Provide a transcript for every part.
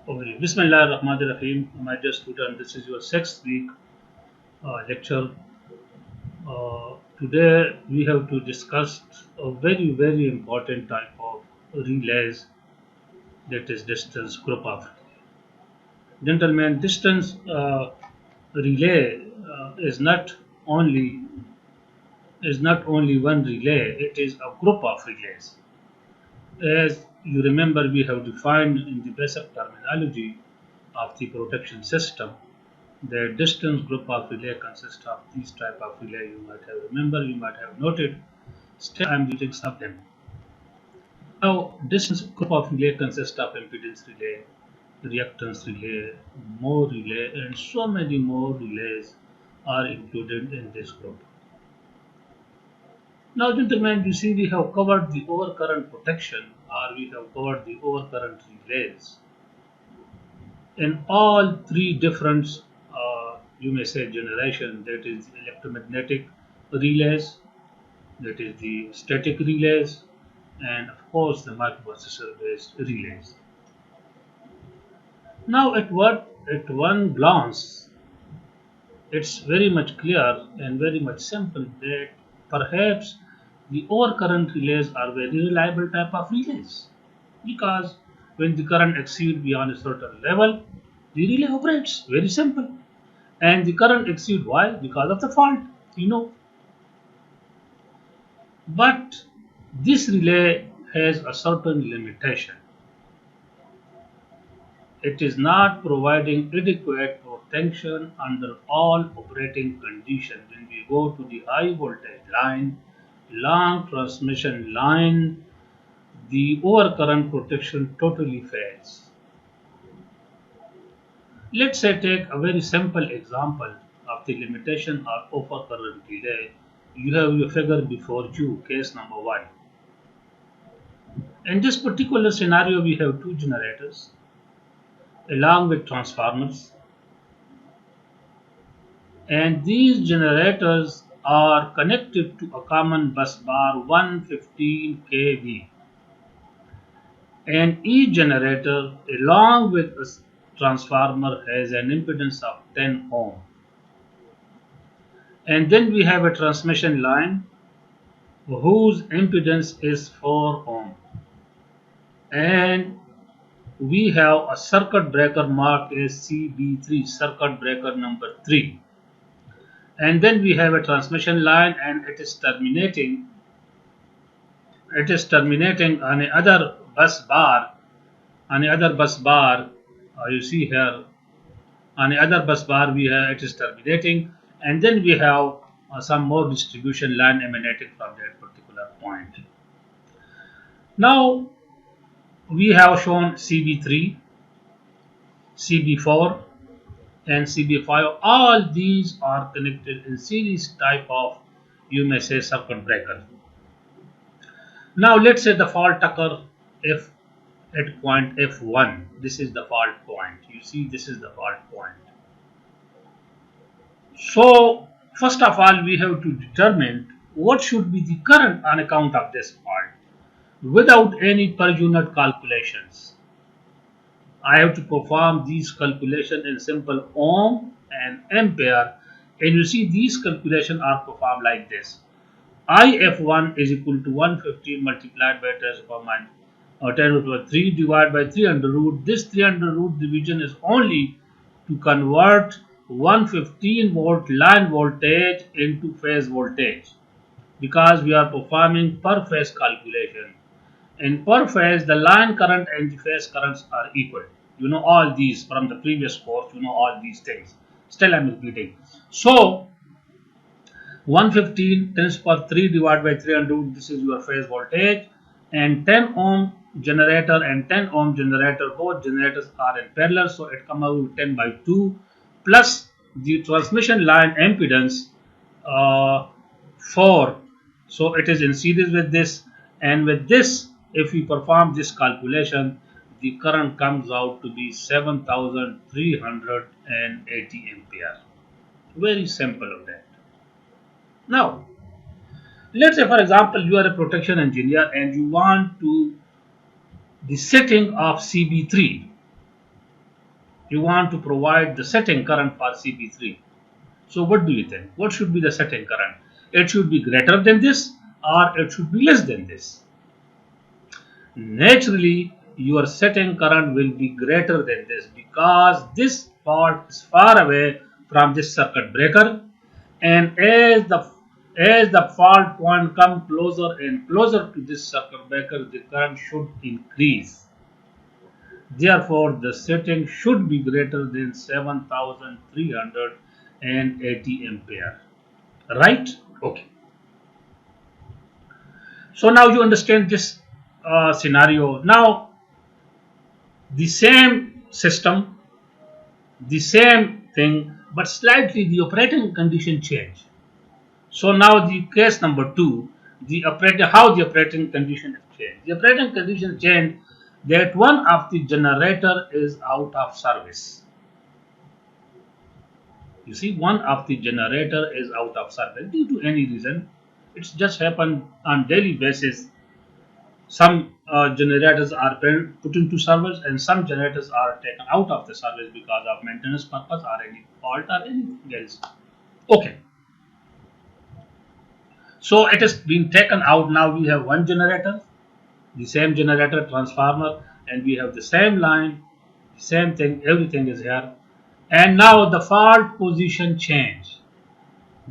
Okay. Bismillahirrahmanirrahim. My dear student, this is your sixth week lecture. Today we have to discuss a very important type of relays, that is distance group of. Gentlemen, distance relay only is not only one relay; it is a group of relays. As you remember, we have defined in the basic terminology of the protection system. The distance group of relay consists of these type of relay. You might have remember, you might have noted. Still, I am reading some of them. Now, distance group of relay consists of impedance relay, reactance relay, Moore relay, and so many more relays are included in this group. Now, gentlemen, you see we have covered the overcurrent protection, or we have covered the overcurrent relays in all three different, you may say, generation. That is electromagnetic relays, that is the static relays, and of course the microprocessor based relays. Now at one glance it's very much clear and very much simple that perhaps the overcurrent relays are very reliable type of relays, because when the current exceeds beyond a certain level, the relay operates. Very simple. And the current exceeds why? Because of the fault, you know. But this relay has a certain limitation. It is not providing adequate protection under all operating conditions. When we go to the high voltage line, long transmission line, the overcurrent protection totally fails. Let's say take a very simple example of the limitation of overcurrent relay. You have your figure before you, case number 1. In this particular scenario, we have two generators along with transformers, and these generators are connected to a common bus bar 115 kV, and each generator along with a transformer has an impedance of 10 ohm. And then we have a transmission line whose impedance is 4 ohm, and we have a circuit breaker marked as CB3, circuit breaker number 3. And then we have a transmission line, and it is terminating on another bus bar. You see here, on the other bus bar we have, it is terminating, and then we have some more distribution line emanating from that particular point. Now we have shown CB3, CB4, and CB5. All these are connected in series type of, you may say, circuit breaker. Now let's say the fault occur if at point F1. This is the fault point. You see, this is the fault point. So first of all, we have to determine what should be the current on account of this fault without any per unit calculations. I have to perform these calculations in simple ohm and ampere, and you see these calculations are performed like this. IF1 is equal to 115 multiplied by 10 to the power 3 divided by 3 under root. This 3 under root division is only to convert 115 volt line voltage into phase voltage, because we are performing per phase calculation. In per phase, the line current and the phase currents are equal. You know all these from the previous course, you know all these things. Still I am repeating. So 115 10 to the power 3 divided by 300, this is your phase voltage, and 10 ohm generator and 10 ohm generator, both generators are in parallel, so it comes out with 10 by 2 plus the transmission line impedance 4, so it is in series with this, and with this if we perform this calculation, the current comes out to be 7380 ampere. Very simple of that. Now let's say, for example, you are a protection engineer and you want to the setting of CB3. You want to provide the setting current for CP3. So what do you think? What should be the setting current? It should be greater than this or it should be less than this. Naturally, your setting current will be greater than this because this fault is far away from this circuit breaker, and as the fault point come closer and closer to this circuit breaker, the current should increase. Therefore, the setting should be greater than 7380 ampere. Right? Okay. So now you understand this scenario. Now the same system, the same thing, but slightly the operating condition change. So now the case number two, how the operating condition has changed. The operating condition changed that one of the generator is out of service. You see, one of the generator is out of service due to any reason. It's just happened on daily basis. Some generators are put into service and some generators are taken out of the service because of maintenance purpose or any fault or anything else. Okay, so it is being taken out. Now we have one generator, the same generator transformer, and we have the same line, same thing, everything is here. And now the fault position change.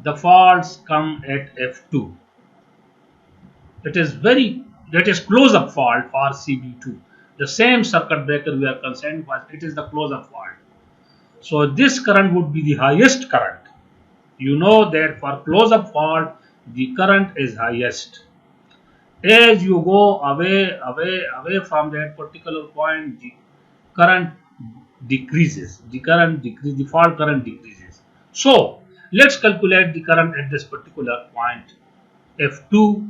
The faults come at F2. That is close up fault for CB2. The same circuit breaker we are concerned with, it is the close up fault. So this current would be the highest current. You know that for close up fault the current is highest. As you go away from that particular point, the current decreases. The fault current decreases. So let's calculate the current at this particular point, F2.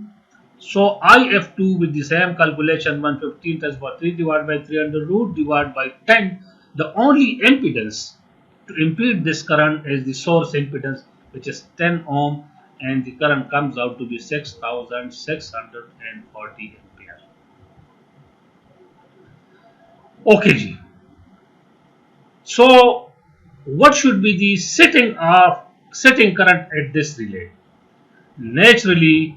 So IF2 with the same calculation, 115 times by 3 divided by 300 root divided by 10. The only impedance to impede this current is the source impedance, which is 10 ohm, and the current comes out to be 6640 ampere. Okay, Ji. So what should be the setting current at this relay? Naturally,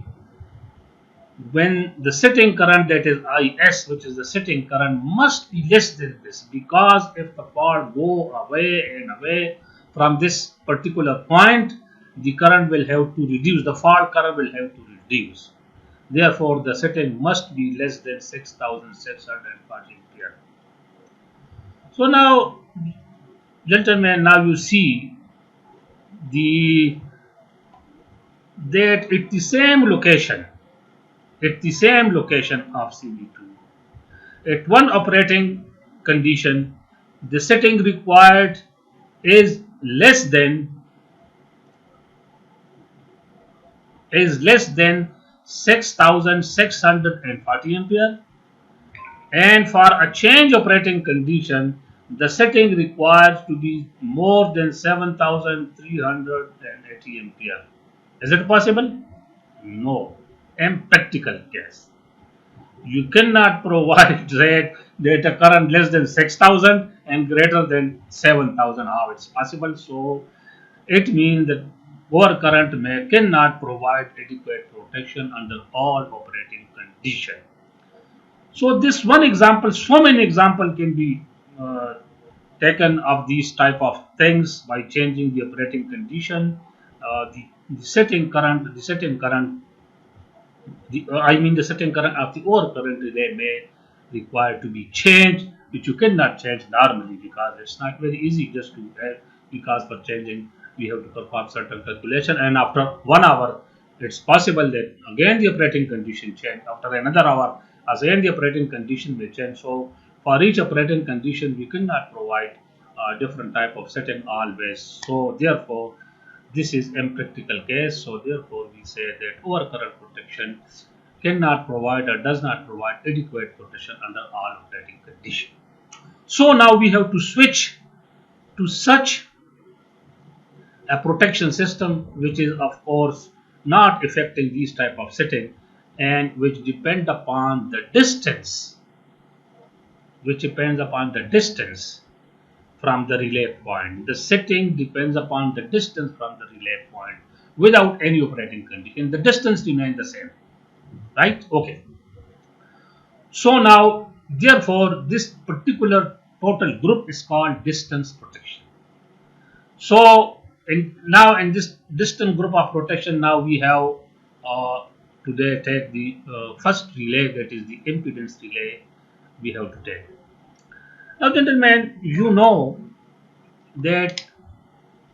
when the setting current, that is Is, which is the setting current, must be less than this, because if the fault go away and away from this particular point, the current will have to reduce, the fault current will have to reduce. Therefore, the setting must be less than 6640 ampere. So now, gentlemen, now you see the that at the same location of CB2, at one operating condition, the setting required is less than 6640 ampere, and for a change operating condition, the setting requires to be more than 7380 ampere. Is it possible? No. Impractical case. You cannot provide that a current less than 6000 and greater than 7000. How it's possible? So it means that our current cannot provide adequate protection under all operating conditions. So this one example, so many examples can be taken of these type of things by changing the operating condition, the setting current, the setting current of the overcurrent relay may require to be changed, which you cannot change normally because it's not very easy just to because for changing we have to perform certain calculation, and after 1 hour it's possible that again the operating condition change. After another hour again the operating condition may change. So for each operating condition we cannot provide a different type of setting always. So therefore this is impractical case. So therefore we say that overcurrent protection cannot provide or does not provide adequate protection under all operating conditions. So now we have to switch to such a protection system which is of course not affecting these type of setting and which depend upon the distance from the relay point. The setting depends upon the distance from the relay point without any operating condition. The distance remains the same, right? Okay. So now, therefore, this particular total group is called distance protection. So now in this distant group of protection, now we have today take the first relay, that is the impedance relay we have to take. Now, gentlemen, you know that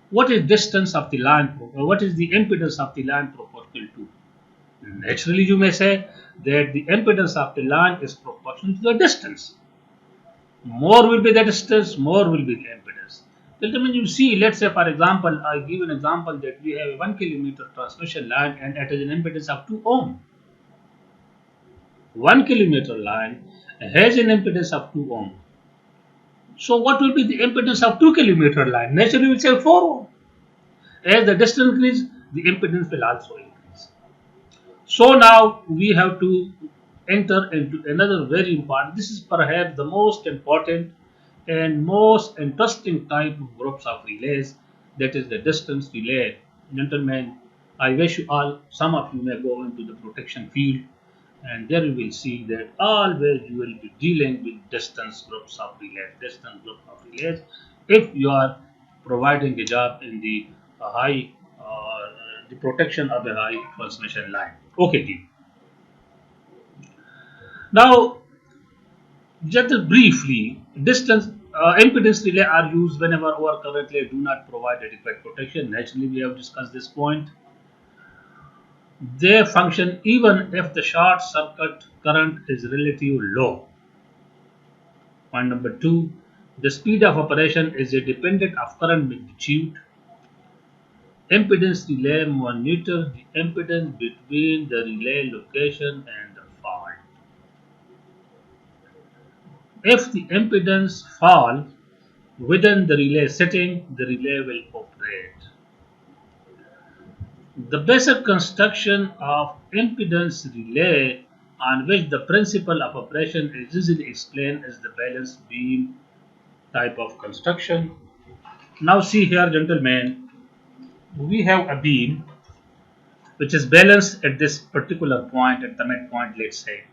what is distance of the line, what is the impedance of the line proportional to? Naturally, you may say that the impedance of the line is proportional to the distance. More will be the distance, more will be the impedance. Gentlemen, you see, let's say for example, I give an example that we have a 1 kilometer transmission line and it has an impedance of 2 ohm. 1 kilometer line has an impedance of 2 ohm. So what will be the impedance of 2 kilometer line? Naturally, we will say 4 ohm. As the distance increases, the impedance will also increase. So now we have to enter into another very important, this is perhaps the most important and most interesting type of groups of relays, that is the distance relay. Gentlemen, I wish you all, some of you may go into the protection field and there you will see that always you will be dealing with distance groups of relays, if you are providing a job in the high the protection of a high transmission line. Okay, team. Now, just briefly, distance impedance relay are used whenever our current relay do not provide adequate protection. Naturally, we have discussed this point. They function even if the short circuit current is relatively low. Point number two, the speed of operation is a dependent of current magnitude. Impedance relay monitor the impedance between the relay location and the fault. If the impedance fall within the relay setting, the relay will operate. The basic construction of impedance relay on which the principle of operation is usually explained is the balanced beam type of construction. Now see here, gentlemen, we have a beam which is balanced at this particular point, at the midpoint, let's say.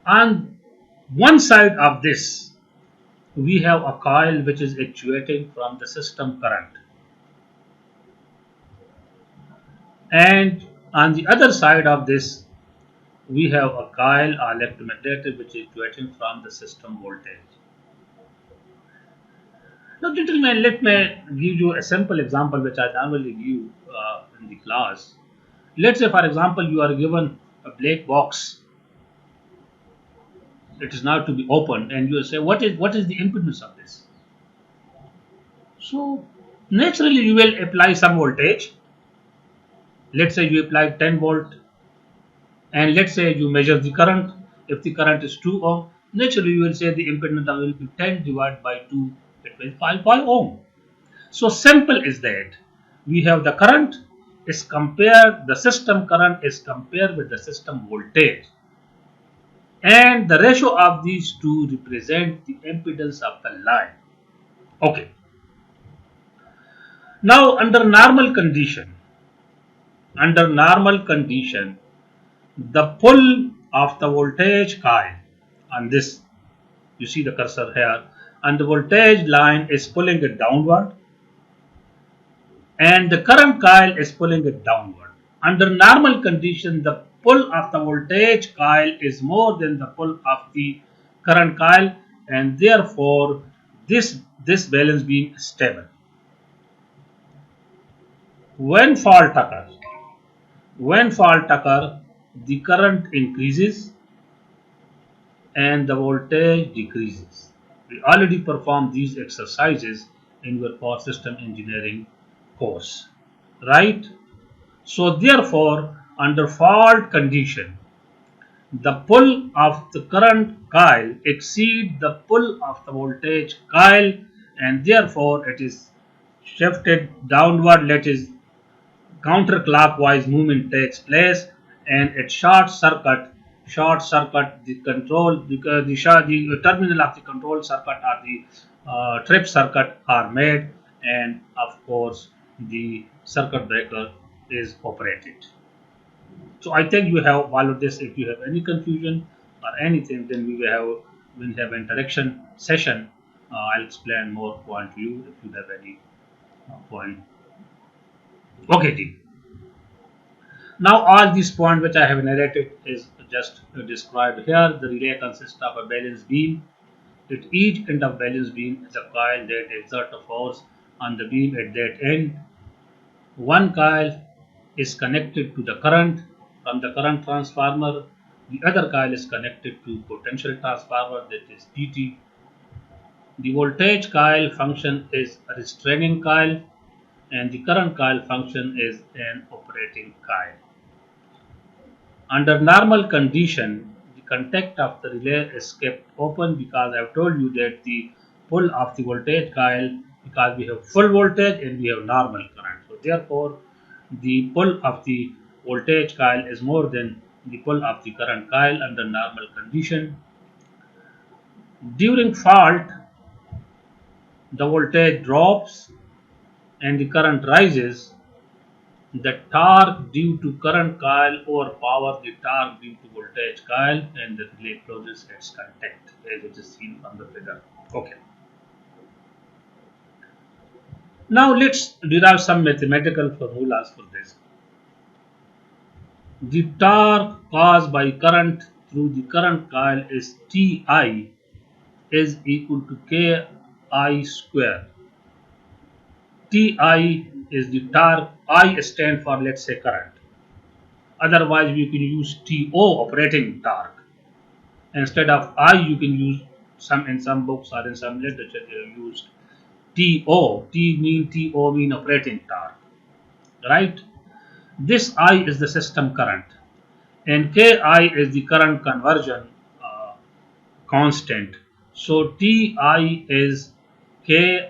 On one side of this, we have a coil which is actuating from the system current. And on the other side of this, we have a coil or electromagnetic which is actuating from the system voltage. Now, gentlemen, let me give you a simple example which I normally give in the class. Let's say, for example, you are given a black box. It is now to be opened, and you say, what is the impedance of this? So, naturally, you will apply some voltage. Let's say you apply 10 volt, and let's say you measure the current. If the current is 2 ohm, naturally you will say the impedance will be 10 divided by 2, it will be 5 ohm. So simple is that we have the current is compared, the system current is compared with the system voltage, and the ratio of these two represent the impedance of the line. Okay. Now under normal condition, the pull of the voltage coil on this, you see the cursor here, and the voltage line is pulling it downward and the current coil is pulling it downward. Under normal condition, the pull of the voltage coil is more than the pull of the current coil, and therefore this balance beam is stable. When fault occurs, the current increases and the voltage decreases. We already performed these exercises in your power system engineering course, right? So therefore, under fault condition, the pull of the current coil exceeds the pull of the voltage coil, and therefore it is shifted downward. That is, counterclockwise movement takes place, and at short circuit short circuit the control, the terminal of the control circuit or the trip circuit are made, and of course the circuit breaker is operated. So I think you have followed this. If you have any confusion or anything, then we have interaction session. I'll explain more point to you if you have any point. Okay, Ji. Now all these points which I have narrated is just described here. The relay consists of a balance beam. At each end of balance beam is a coil that exerts a force on the beam at that end. One coil is connected to the current from the current transformer. The other coil is connected to potential transformer, that is PT. The voltage coil function is a restraining coil, and the current coil function is an operating coil. Under normal condition, the contact of the relay is kept open because I have told you that the pull of the voltage coil, because we have full voltage and we have normal current. So therefore, the pull of the voltage coil is more than the pull of the current coil under normal condition. During fault, the voltage drops and the current rises. The torque due to current coil overpowers the torque due to voltage coil, and the relay closes its contact as it is seen on the figure. Okay. Now let's derive some mathematical formulas for this. The torque caused by current through the current coil is Ti is equal to Ki square. Ti is the torque. I stand for, let's say, current. Otherwise, we can use TO, operating torque. Instead of I, you can use in some books or in some literature they have used TO. TO mean operating torque, right? This I is the system current, and Ki is the current conversion constant. So Ti is Ki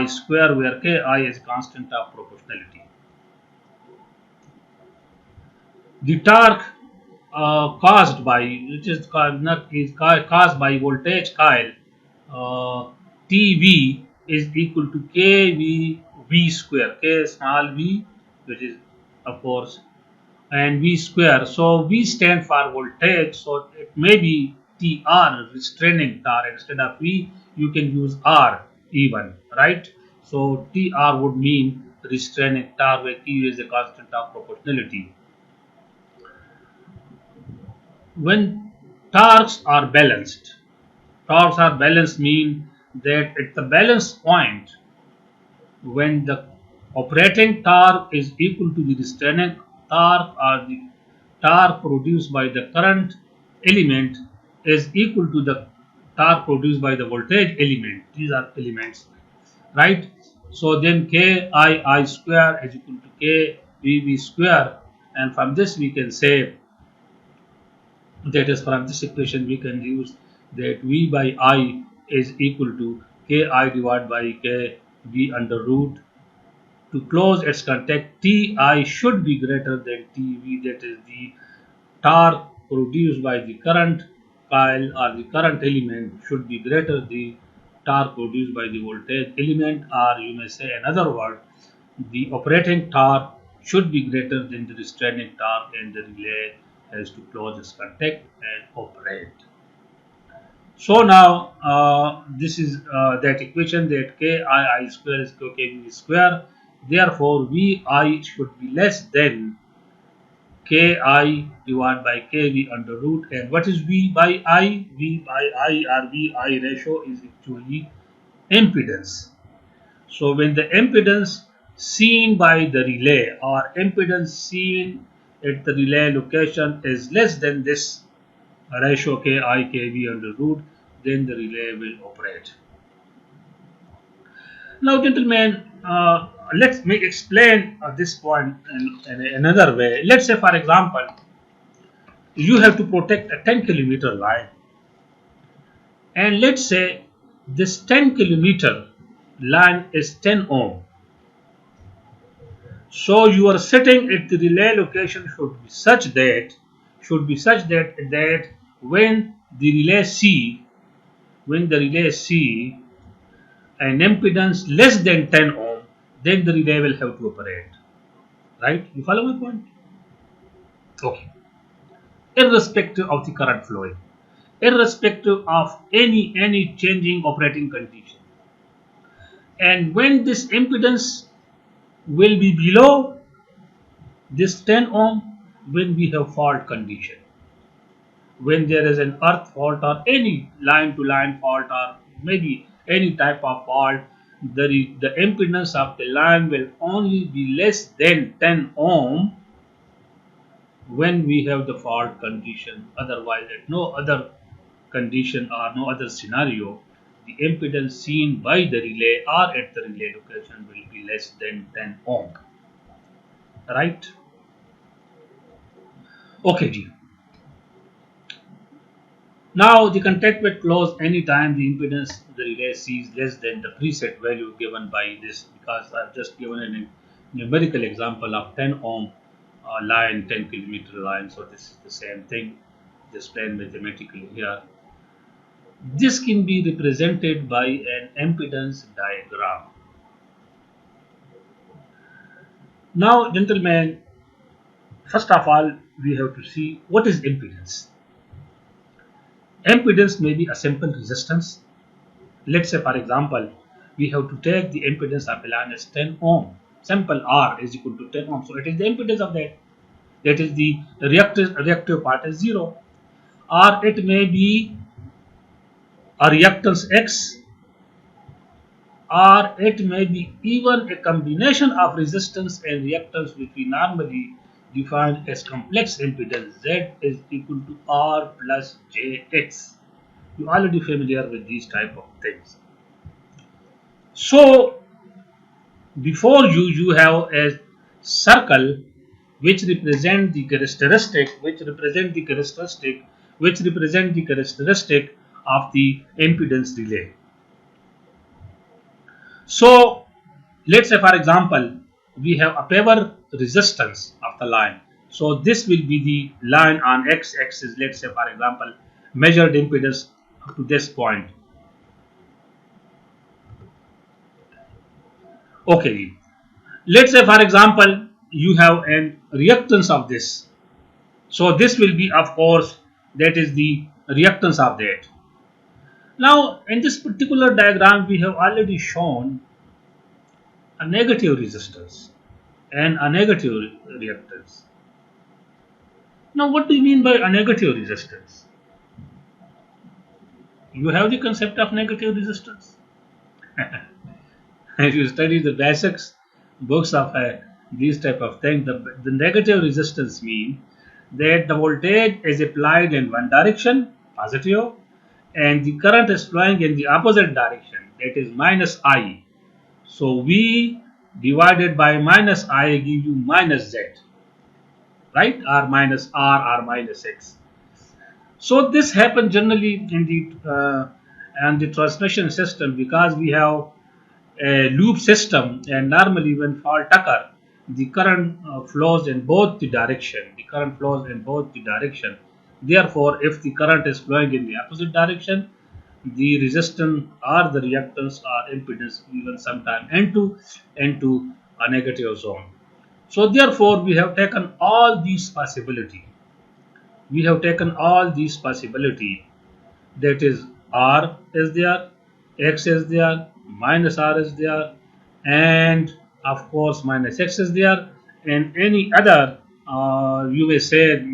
square, where Ki is constant of proportionality. The torque caused by, which is caused by voltage coil, TV is equal to KV V square, K small v, which is of course, and V square. So V stand for voltage, so it may be TR, restraining torque. Instead of V, you can use R even, right? So TR would mean restraining torque, where Q is the constant of proportionality. When torques are balanced mean that at the balance point, when the operating torque is equal to the restraining torque, or the torque produced by the current element is equal to the torque produced by the voltage element. These are elements, right? So then Ki square is equal to KVV square, and from this we can say, that is, from this equation we can use that V by I is equal to Ki divided by KV under root. To close its contact, Ti should be greater than Tv, that is the torque produced by the current coil or the current element should be greater than the torque produced by the voltage element, or you may say another word, the operating torque should be greater than the restraining torque, and the relay has to close its contact and operate. So now this is that equation, that Kii square is equal to KV square. Therefore, Vi should be less than Ki divided by KV under root. And what is V by I? V by I, or Vi ratio, is actually impedance. So when the impedance seen by the relay, or impedance seen at the relay location, is less than this ratio KV under root, then the relay will operate. Now, gentlemen, let me explain this point in another way. Let's say, for example, you have to protect a 10-kilometer line, and let's say this 10-kilometer line is 10 ohm. So your setting at the relay location should be such that should be such that when the relay C, an impedance less than 10 ohm, then the relay will have to operate. Right? You follow my point? Okay. Irrespective of the current flowing, irrespective of any changing operating condition, and when this impedance will be below this 10 ohm, when we have fault condition, when there is an earth fault or any line to line fault or maybe any type of fault, the impedance of the line will only be less than 10 ohm when we have the fault condition. Otherwise, at no other condition or no other scenario, the impedance seen by the relay or at the relay location will be less than 10 ohm. Right? Okay, G. Now the contact will close anytime the impedance the relay sees less than the preset value given by this, because I've just given a numerical example of 10 ohm line, 10 kilometer line. So this is the same thing displayed mathematically here. This can be represented by an impedance diagram. Now, gentlemen, first of all, we have to see what is impedance. Impedance may be a simple resistance. Let's say, for example, we have to take the impedance of a line as 10 ohm. Simple R is equal to 10 ohm. So it is the impedance of that. That is the reactive part is 0. Or it may be a reactance X, or it may be even a combination of resistance and reactance, which we normally define as complex impedance. Z is equal to R plus JX. You are already familiar with these type of things. So before you have a circle which represent the characteristic of the impedance relay. So let's say, for example, we have a power resistance of the line. So this will be the line on x-axis. Let's say, for example, measured impedance up to this point. Okay. Let's say, for example, you have an reactance of this. So this will be, of course, that is the reactance of that. Now, in this particular diagram, we have already shown a negative resistance and a negative reactance. Now, what do you mean by a negative resistance? You have the concept of negative resistance. If you study the basics books of these type of things, the negative resistance means that the voltage is applied in one direction, positive, and the current is flowing in the opposite direction, that is minus I. So V divided by minus I give you minus Z, right? Or minus R or minus X. So this happens generally in the transmission system, because we have a loop system, and normally when fault occur, the current flows in both the direction. Therefore, if the current is flowing in the opposite direction, the resistance or the reactance or impedance even sometime into a negative zone. So therefore, we have taken all these possibility. That is, R is there, X is there, minus R is there, and of course minus X is there, and any other, you may say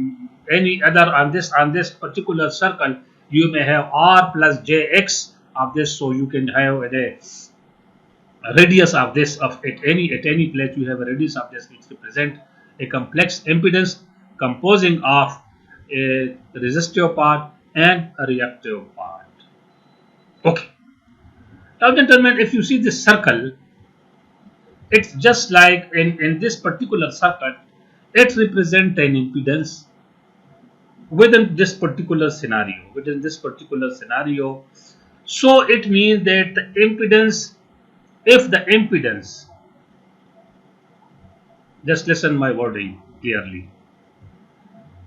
any other on this particular circle, you may have R plus JX of this. So you can have a radius of this of at any place you have a radius of this, which represent a complex impedance composing of a resistive part and a reactive part. Okay. Now, gentlemen, if you see this circle, it's just like in this particular circuit, it represents an impedance within this particular scenario. So it means that the impedance, if the impedance, just listen my wording clearly.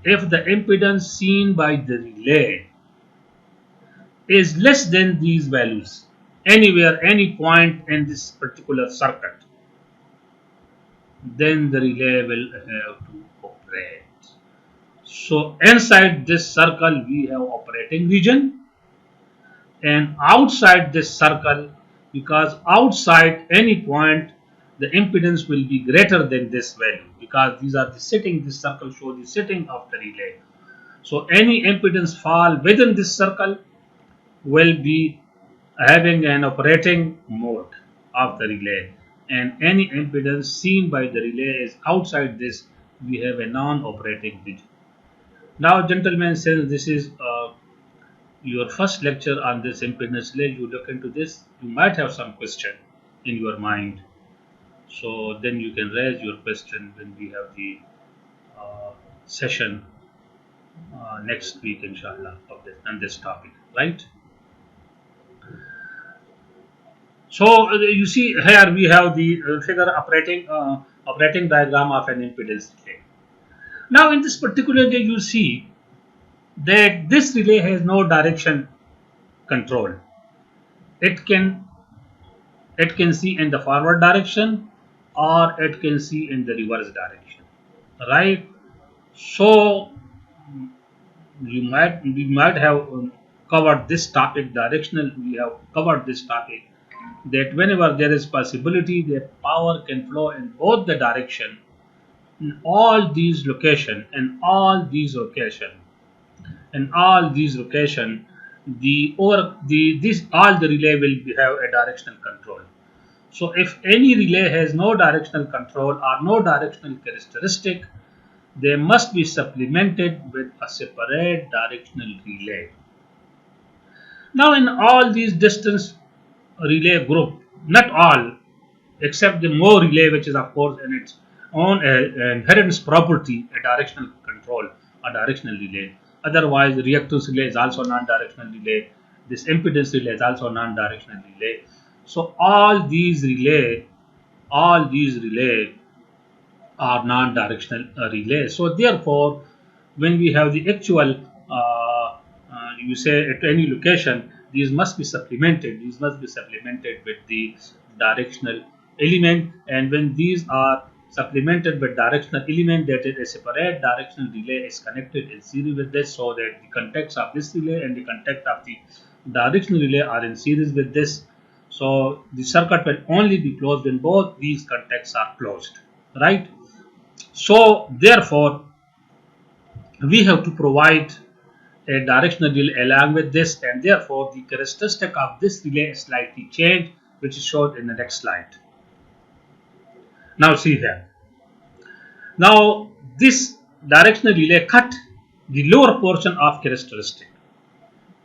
if the impedance seen by the relay is less than these values anywhere, any point in this particular circuit, then the relay will have to operate. So inside this circle we have operating region, and outside this circle, because outside any point the impedance will be greater than this value, because these are the sitting, this circle shows the sitting of the relay. So any impedance fall within this circle will be having an operating mode of the relay, and any impedance seen by the relay is outside this, we have a non-operating region. Now gentlemen, since this is your first lecture on this impedance relay, you look into this, you might have some question in your mind, so then you can raise your question when we have the session next week inshallah of this on this topic, right? So you see here we have the figure operating diagram of an impedance relay. Now in this particular day you see that this relay has no direction control. It can see in the forward direction or it can see in the reverse direction, right? So we might have covered this topic directional. We have covered this topic that whenever there is possibility that power can flow in both the direction in all these location, the over the this all the relay will have a directional control. So if any relay has no directional control or no directional characteristic, they must be supplemented with a separate directional relay. Now in all these distance relay group, not all, except the more relay, which is of course in its own inheritance property, a directional control, a directional relay. Otherwise, reactance relay is also non-directional relay. This impedance relay is also non-directional relay. So all these relay are non-directional relays. So therefore, when we have the actual, you say at any location, these must be supplemented. These must be supplemented with the directional element, and when these are supplemented with directional element, that is a separate directional relay is connected in series with this, so that the contacts of this relay and the contact of the directional relay are in series with this. So the circuit will only be closed when both these contacts are closed, right? So therefore, we have to provide a directional relay along with this, and therefore the characteristic of this relay is slightly changed, which is shown in the next slide. Now see here. Now this directional relay cut the lower portion of characteristic,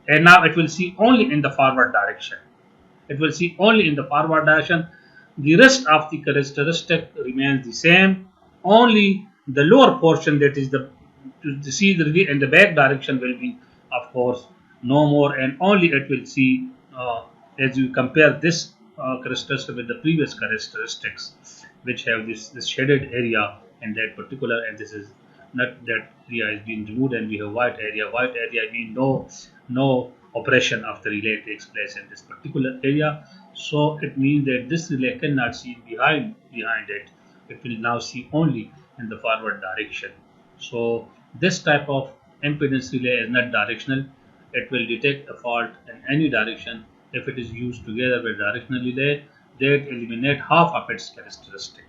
and now it will see only in the forward direction. It will see only in the forward direction. The rest of the characteristic remains the same. Only the lower portion, that is to see the relay in the back direction, will be of course no more, and only it will see as you compare this characteristic with the previous characteristics, which have this shaded area and that particular, and this is not that area is being removed, and we have white area. White area means no operation of the relay takes place in this particular area. So it means that this relay cannot see behind it. It will now see only in the forward direction. So this type of impedance relay is not directional. It will detect a fault in any direction if it is used together with directional relay that eliminate half of its characteristic.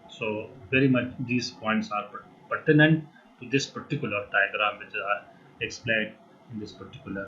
So very much these points are pertinent to this particular diagram which are explained in this particular